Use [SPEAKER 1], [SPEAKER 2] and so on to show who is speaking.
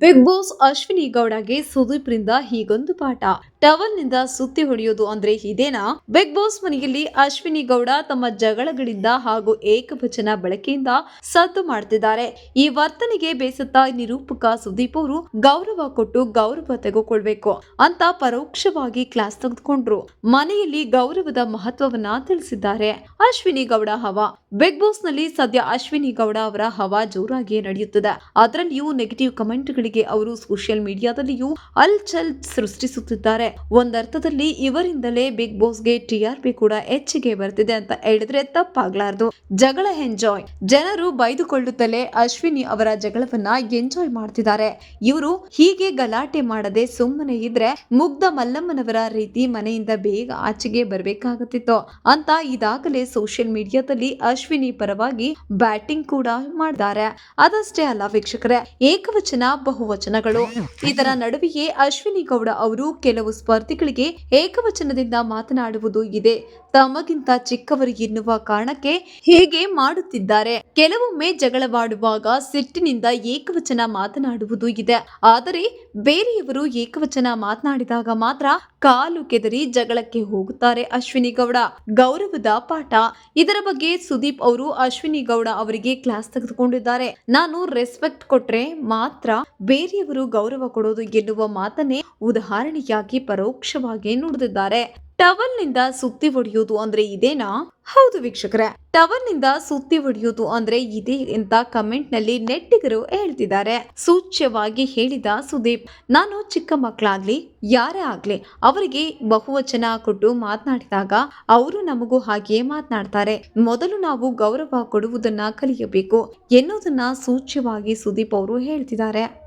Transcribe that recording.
[SPEAKER 1] Big boss Ashwini ಗೌಡಗೆ Sudeep ರಿಂದ ಹೀಗೊಂದು ಪಾಠ. ಟವಲ್ ನಿಂದ ಸುತ್ತಿ ಹೊಡೆಯೋದು ಅಂದ್ರೆ ಇದೇನಾ? ಬಿಗ್ ಬಾಸ್ ಮನೆಯಲ್ಲಿ ಅಶ್ವಿನಿ ಗೌಡ ತಮ್ಮ ಜಗಳಗಳಿಂದ ಹಾಗೂ ಏಕವಚನ ಬಳಕೆಯಿಂದ ಸದ್ದು ಮಾಡ್ತಿದ್ದಾರೆ. ಈ ವರ್ತನೆಗೆ ಬೇಸತ್ತ ನಿರೂಪಕ ಸುದೀಪ್ ಅವರು ಗೌರವ ಕೊಟ್ಟು ಗೌರವ ತೆಗೆದುಕೊಳ್ಬೇಕು ಅಂತ ಪರೋಕ್ಷವಾಗಿ ಕ್ಲಾಸ್ ತೆಗೆದುಕೊಂಡ್ರು. ಮನೆಯಲ್ಲಿ ಗೌರವದ ಮಹತ್ವವನ್ನ ತಿಳಿಸಿದ್ದಾರೆ. ಅಶ್ವಿನಿ ಗೌಡ ಹವಾ. ಬಿಗ್ ಬಾಸ್ ನಲ್ಲಿ ಸದ್ಯ ಅಶ್ವಿನಿ ಗೌಡ ಅವರ ಹವಾ ಜೋರಾಗಿ ನಡೆಯುತ್ತದೆ. ಅದರಲ್ಲಿಯೂ ನೆಗೆಟಿವ್ ಕಮೆಂಟ್ ಅವರು ಸೋಷಿಯಲ್ ಮೀಡಿಯಾದಲ್ಲಿಯೂ ಅಲ್ಚಲ್ ಸೃಷ್ಟಿಸುತ್ತಿದ್ದಾರೆ. ಒಂದರ್ಥದಲ್ಲಿ ಇವರಿಂದಲೇ ಬಿಗ್ ಬಾಸ್ಗೆ ಟಿಆರ್ಪಿ ಕೂಡ ಹೆಚ್ಚಿಗೆ ಬರ್ತಿದೆ ಅಂತ ಹೇಳಿದ್ರೆ ತಪ್ಪಾಗ್ಲಾರ್ದು. ಜಗಳ ಎಂಜಾಯ್. ಜನರು ಬೈದುಕೊಳ್ಳುತ್ತಲೇ ಅಶ್ವಿನಿ ಅವರ ಜಗಳವನ್ನ ಎಂಜಾಯ್ ಮಾಡ್ತಿದ್ದಾರೆ. ಇವರು ಹೀಗೆ ಗಲಾಟೆ ಮಾಡದೆ ಸುಮ್ಮನೆ ಇದ್ರೆ ಮುಗ್ಧ ಮಲ್ಲಮ್ಮನವರ ರೀತಿ ಮನೆಯಿಂದ ಬೇಗ ಆಚೆಗೆ ಬರಬೇಕಾಗುತ್ತಿತ್ತು ಅಂತ ಇದಾಗಲೇ ಸೋಷಿಯಲ್ ಮೀಡಿಯಾದಲ್ಲಿ ಅಶ್ವಿನಿ ಪರವಾಗಿ ಬ್ಯಾಟಿಂಗ್ ಕೂಡ ಮಾಡಿದ್ದಾರೆ. ಅದಷ್ಟೇ ಅಲ್ಲ ವೀಕ್ಷಕರೇ, ಏಕವಚನ ಬಹುವಚನಗಳು. ಇದರ ನಡುವೆಯೇ ಅಶ್ವಿನಿ ಗೌಡ ಅವರು ಕೆಲವು ಸ್ಪರ್ಧಿಗಳಿಗೆ ಏಕವಚನದಿಂದ ಮಾತನಾಡುವುದು ಇದೆ, ತಮಗಿಂತ ಚಿಕ್ಕವರು ಎನ್ನುವ ಕಾರಣಕ್ಕೆ ಹೀಗೆ ಮಾಡುತ್ತಿದ್ದಾರೆ. ಕೆಲವೊಮ್ಮೆ ಜಗಳವಾಡುವಾಗ ಸಿಟ್ಟಿನಿಂದ ಏಕವಚನ ಮಾತನಾಡುವುದು ಇದೆ. ಆದರೆ ಬೇರೆಯವರು ಏಕವಚನ ಮಾತನಾಡಿದಾಗ ಮಾತ್ರ ಕಾಲು ಕೆದರಿ ಜಗಳಕ್ಕೆ ಹೋಗುತ್ತಾರೆ ಅಶ್ವಿನಿ ಗೌಡ. ಗೌರವದ ಪಾಠ. ಇದರ ಬಗ್ಗೆ ಸುದೀಪ್ ಅವರು ಅಶ್ವಿನಿ ಗೌಡ ಅವರಿಗೆ ಕ್ಲಾಸ್ ತೆಗೆದುಕೊಂಡಿದ್ದಾರೆ. ನಾನು ರೆಸ್ಪೆಕ್ಟ್ ಕೊಟ್ರೆ ಮಾತ್ರ ಬೇರೆಯವರು ಗೌರವ ಕೊಡೋದು ಎನ್ನುವ ಮಾತನ್ನೇ ಉದಾಹರಣೆಯಾಗಿ ಪರೋಕ್ಷವಾಗಿ ನುಡಿದಿದ್ದಾರೆ. ಟವಲ್ ನಿಂದ ಸುತ್ತಿ ಹೊಡೆಯೋದು ಅಂದ್ರೆ ಇದೇನಾ? ಹೌದು ವೀಕ್ಷಕರೇ, ಟವಲ್ ನಿಂದ ಸುತ್ತಿ ಹೊಡೆಯೋದು ಅಂದ್ರೆ ಇದೆ ಅಂತ ಕಮೆಂಟ್ ನಲ್ಲಿ ನೆಟ್ಟಿಗರು ಹೇಳ್ತಿದ್ದಾರೆ. ಸೂಚ್ಯವಾಗಿ ಹೇಳಿದ ಸುದೀಪ್, ನಾನು ಚಿಕ್ಕ ಮಕ್ಕಳಾಗ್ಲಿ ಯಾರೇ ಆಗ್ಲಿ ಅವರಿಗೆ ಬಹುವಚನ ಕೊಟ್ಟು ಮಾತನಾಡಿದಾಗ ಅವರು ನಮಗೂ ಹಾಗೆಯೇ ಮಾತನಾಡ್ತಾರೆ. ಮೊದಲು ನಾವು ಗೌರವ ಕೊಡುವುದನ್ನ ಕಲಿಯಬೇಕು ಎನ್ನುವುದನ್ನ ಸೂಚ್ಯವಾಗಿ ಸುದೀಪ್ ಅವರು ಹೇಳ್ತಿದ್ದಾರೆ.